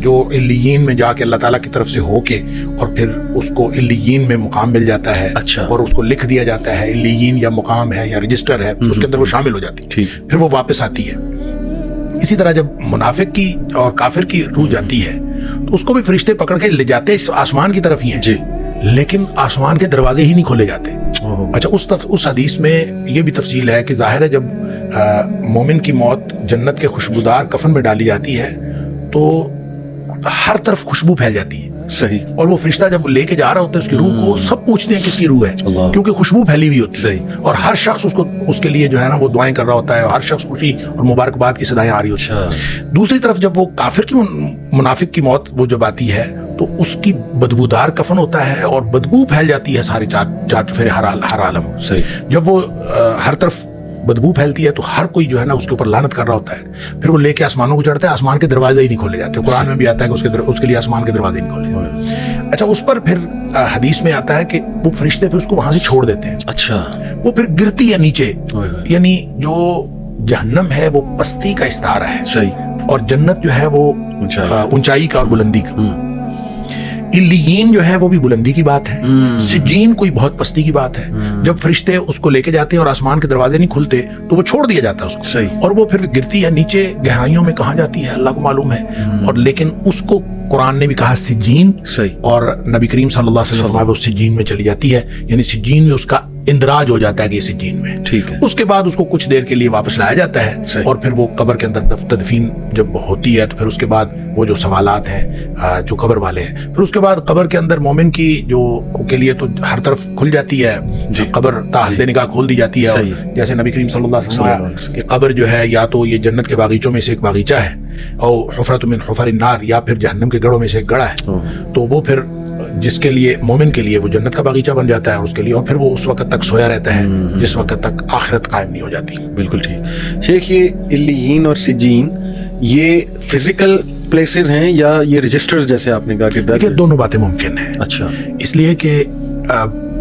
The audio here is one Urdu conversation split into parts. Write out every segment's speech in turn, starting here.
جو علیین میں جا کے اللہ تعالیٰ کی طرف سے ہو کے اور پھر اس کو علیین میں مقام مل جاتا ہے, اچھا, اور اس کو لکھ دیا جاتا ہے علیین یا مقام ہے یا رجسٹر ہے, اس کے اندر وہ شامل ہو جاتی ہے, پھر وہ واپس آتی ہے. اسی طرح جب منافق کی اور کافر کی روح جاتی ہے تو اس کو بھی فرشتے پکڑ کے لے جاتے آسمان کی طرف ہی ہیں جی, لیکن آسمان کے دروازے ہی نہیں کھولے جاتے. اچھا, اس حدیث میں یہ بھی تفصیل ہے کہ ظاہر ہے جب مومن کی موت جنت کے خوشبودار کفن میں ڈالی جاتی ہے تو ہر طرف خوشبو پھیل جاتی ہے. صحیح. اور وہ فرشتہ جب لے کے جا رہا ہوتا ہے اس کی روح کو, سب پوچھتے ہیں کس کی روح ہے, کیونکہ خوشبو پھیلی ہوئی ہوتی ہے, اور ہر شخص اس کے لیے جو ہے نا وہ دعائیں کر رہا ہوتا ہے, اور ہر شخص خوشی اور مبارکباد کی صدائیں آ رہی ہوتی ہیں. دوسری طرف جب وہ کافر کی منافق کی موت وہ جب آتی ہے تو اس کی بدبودار کفن ہوتا ہے اور بدبو پھیل جاتی ہے سارے چار چفیرے ہر عالم. جب وہ ہر طرف بدبو پھیلتی ہے تو ہر کوئی جو ہے نا اس کے اوپر لعنت کر رہا ہوتا ہے, پھر وہ لے کے آسمانوں کو چڑھتا ہے, آسمان کے دروازے ہی نہیں کھولے جاتے. قرآن میں بھی آتا ہے کہ اس کے لیے آسمان کے دروازے نہیں کھولے جاتے. اچھا, اس پر پھر حدیث میں آتا ہے کہ وہ فرشتے پھر اس کو وہاں سے چھوڑ دیتے ہیں. اچھا, وہ پھر گرتی ہے نیچے, یعنی جو جہنم ہے وہ پستی کا استعارہ ہے. صحیح. اور جنت جو ہے وہ اونچائی کا اور بلندی کا. علیین جو ہے وہ بھی بلندی کی بات ہے, سجین کوئی بہت پستی کی بات ہے. جب فرشتے اس کو لے کے جاتے ہیں اور آسمان کے دروازے نہیں کھلتے تو وہ چھوڑ دیا جاتا ہے اس کو. صحیح. اور وہ پھر گرتی ہے نیچے گہرائیوں میں, کہاں جاتی ہے اللہ کو معلوم ہے. اور لیکن اس کو قرآن نے بھی کہا سجین, اور نبی کریم صلی اللہ علیہ وسلم وہ سجین میں چلی جاتی ہے, یعنی سجین میں اس کا اندراج ہو جاتا ہے کہ یہ سجین میں. اس کے بعد اس کو کچھ دیر کے لیے واپس لایا جاتا ہے, اور پھر وہ قبر کے اندر تدفین جب ہوتی ہے تو پھر اس کے بعد وہ جو سوالات ہیں جو قبر والے ہیں, پھر اس کے بعد قبر کے اندر مومن کی جو کے لیے تو ہر طرف کھل جاتی ہے قبر, تا حد نگاہ کھول دی جاتی ہے. اور جیسے نبی کریم صلی اللہ علیہ وسلم کہ قبر جو ہے یا تو یہ جنت کے باغیچوں میں سے ایک باغیچہ ہے, اور حفرۃ من حفر النار, یا پھر جہنم کے گڑھوں میں سے ایک گڑھا ہے. تو وہ پھر جس کے لیے مومن کے لیے وہ جنت کا باغیچہ بن جاتا ہے, اور اس کے لیے, اور پھر وہ اس وقت تک سویا رہتا ہے جس وقت تک آخرت قائم نہیں ہو جاتی. بالکل ٹھیک. شیخ, یہ علیین اور سجین یہ فزیکل پلیسز ہیں یا یہ رجسٹرز جیسے آپ نے کہا کہ دیکھیں دونوں باتیں ممکن ہیں. اچھا, اس لیے کہ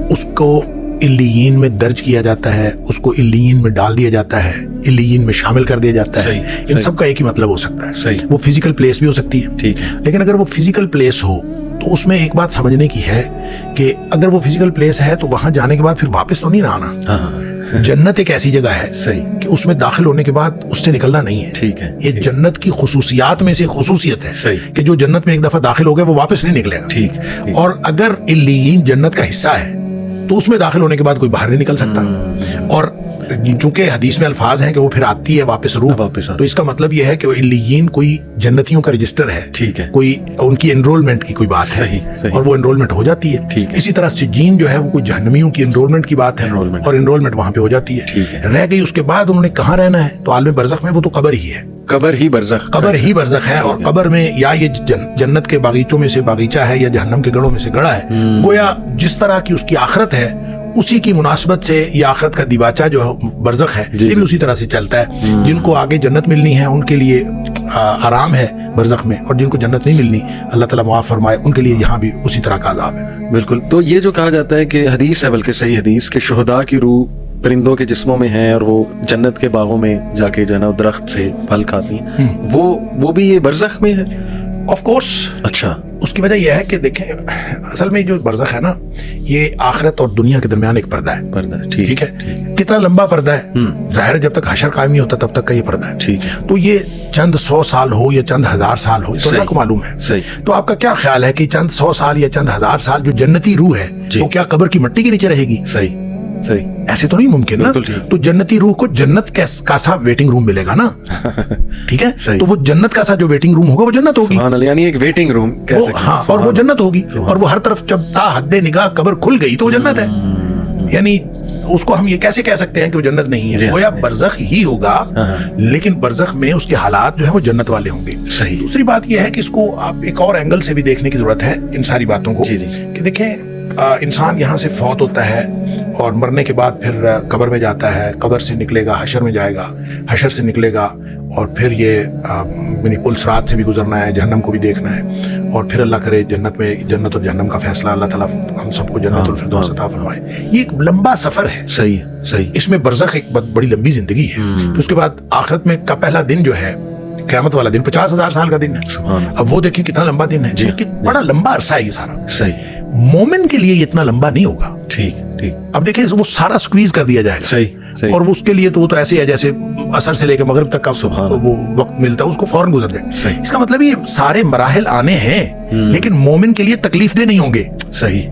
اس کو علیین میں درج کیا جاتا ہے, اس کو علیین میں ڈال دیا جاتا ہے, علیین میں شامل کر دیا جاتا ہے. ان سب کا ایک ہی مطلب ہو سکتا ہے. وہ فزیکل پلیس بھی ہو سکتی ہے, لیکن اگر وہ فزیکل پلیس ہو تو اس میں ایک بات سمجھنے کی ہے کہ اگر وہ فزیکل پلیس ہے تو وہاں جانے کے بعد پھر واپس تو نہیں نہ آنا. جنت ایک ایسی جگہ ہے کہ اس میں داخل ہونے کے بعد اس سے نکلنا نہیں ہے. یہ جنت کی خصوصیات میں سے خصوصیت ہے کہ جو جنت میں ایک دفعہ داخل ہو گئے وہ واپس نہیں نکلے گا. اور اگر علیین جنت کا حصہ ہے تو اس میں داخل ہونے کے بعد کوئی باہر نہیں نکل سکتا. اور چونکہ حدیث میں الفاظ ہیں کہ وہ پھر آتی ہے واپس روح, تو اس کا مطلب یہ ہے کہ وہ علیین کوئی جنتیوں کا رجسٹر ہے, کوئی ان کی انرولمنٹ کی کوئی بات ہے, اور وہ انرولمنٹ ہو جاتی ہے. اسی طرح سجین جو ہے وہ کوئی جہنمیوں کی انرولمنٹ کی بات ہے, اور انرولمنٹ وہاں پہ ہو جاتی ہے. رہ گئی اس کے بعد انہوں نے کہاں رہنا ہے, تو عالم برزخ میں وہ تو قبر ہی ہے. قبر ہی برزخ ہے. اور قبر میں یا یہ جنت کے باغیچوں میں سے باغیچہ ہے یا جہنم کے گڑھوں میں سے گڑھا ہے. گویا جس طرح کی اس کی آخرت ہے اسی کی مناسبت سے یہ آخرت کا دیباچہ جو برزخ ہے یہ بھی اسی طرح سے چلتا ہے. جن کو آگے جنت ملنی ہے ان کے لیے آرام ہے برزخ میں, اور جن کو جنت نہیں ملنی اللہ تعالیٰ معاف فرمائے ان کے لیے یہاں بھی اسی طرح کا عذاب ہے. بالکل. تو یہ جو کہا جاتا ہے کہ حدیث ہے, بلکہ صحیح حدیث, کہ شہداء کی روح پرندوں کے جسموں میں ہیں اور وہ جنت کے باغوں میں جا کے جو ہے نا درخت سے پھل کھاتی ہیں, وہ بھی یہ برزخ میں ہے. Of course. اچھا, اس کی وجہ یہ ہے کہ دیکھیں اصل میں جو برزخ ہے نا یہ آخرت اور دنیا کے درمیان ایک پردہ ہے. ٹھیک ہے, کتنا لمبا پردہ ہے, ظاہر ہے جب تک حشر قائم نہیں ہوتا تب تک کا یہ پردہ ہے. تو یہ چند 100 سال ہو یا چند 1000 سال ہو تو اللہ کو معلوم ہے. تو آپ کا کیا خیال ہے کہ چند 100 سال یا چند 1000 سال جو جنتی روح ہے وہ کیا قبر کی مٹی کے نیچے رہے گی؟ صحیح. ایسے تو نہیں ممکن نا. تو جنتی روح کو جنت کا سا ویٹنگ روم ملے گا نا. ٹھیک ہے, تو وہ جنت کا سا جو ویٹنگ روم ہوگا وہ جنت ہوگی. یعنی ایک ویٹنگ روم. ہاں, اور وہ جنت ہوگی. اور وہ ہر طرف جب تا حد نگاہ قبر کھل گئی تو وہ جنت ہے. یعنی اس کو ہم یہ کیسے کہہ سکتے ہیں کہ وہ جنت نہیں ہے؟ گویا برزخ ہی ہوگا, لیکن برزخ میں اس کے حالات جو ہے وہ جنت والے ہوں گے. دوسری بات یہ ہے کہ اس کو آپ ایک اور اینگل سے بھی دیکھنے کی ضرورت ہے ان ساری باتوں کو, کہ دیکھیں انسان یہاں سے فوت ہوتا ہے اور مرنے کے بعد پھر قبر میں جاتا ہے, قبر سے نکلے گا, حشر میں جائے گا, حشر سے نکلے گا اور پھر یہ یعنی پل صراط سے بھی گزرنا ہے, جہنم کو بھی دیکھنا ہے, اور پھر اللہ کرے جنت میں, جنت اور جہنم کا فیصلہ اللہ تعالیٰ ہم سب کو جنت الفردوس عطا فرمائے. یہ ایک لمبا سفر ہے. صحیح. اس میں برزخ ایک بڑی لمبی زندگی ہے. پھر اس کے بعد آخرت میں کا پہلا دن جو ہے قیامت والا دن 50,000 سال کا دن ہے. سبحان اللہ. اب وہ دیکھیں کتنا لمبا دن ہے, بڑا لمبا عرصہ ہے یہ سارا. صحیح. مومن کے لیے یہ اتنا لمبا نہیں ہوگا. ٹھیک ٹھیک. اب دیکھیں وہ سارا سکویز کر دیا جائے گا. صحیح. اور اس کے لیے تو وہ تو ایسے ہے جیسے عصر سے لے کے مغرب تک کا وہ وقت ملتا ہے, اس کو فوراً گزر جائے. اس کا مطلب یہ سارے مراحل آنے ہیں, لیکن مومن کے لیے تکلیف دہ نہیں ہوں گے. صحیح.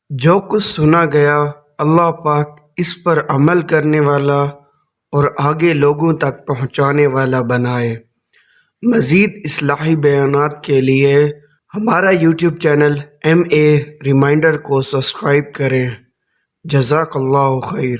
جو کچھ سنا گیا اللہ پاک اس پر عمل کرنے والا اور آگے لوگوں تک پہنچانے والا بنائے. مزید اصلاحی بیانات کے لیے ہمارا یوٹیوب چینل MA ریمائنڈر کو سبسکرائب کریں. جزاک اللہ خیر.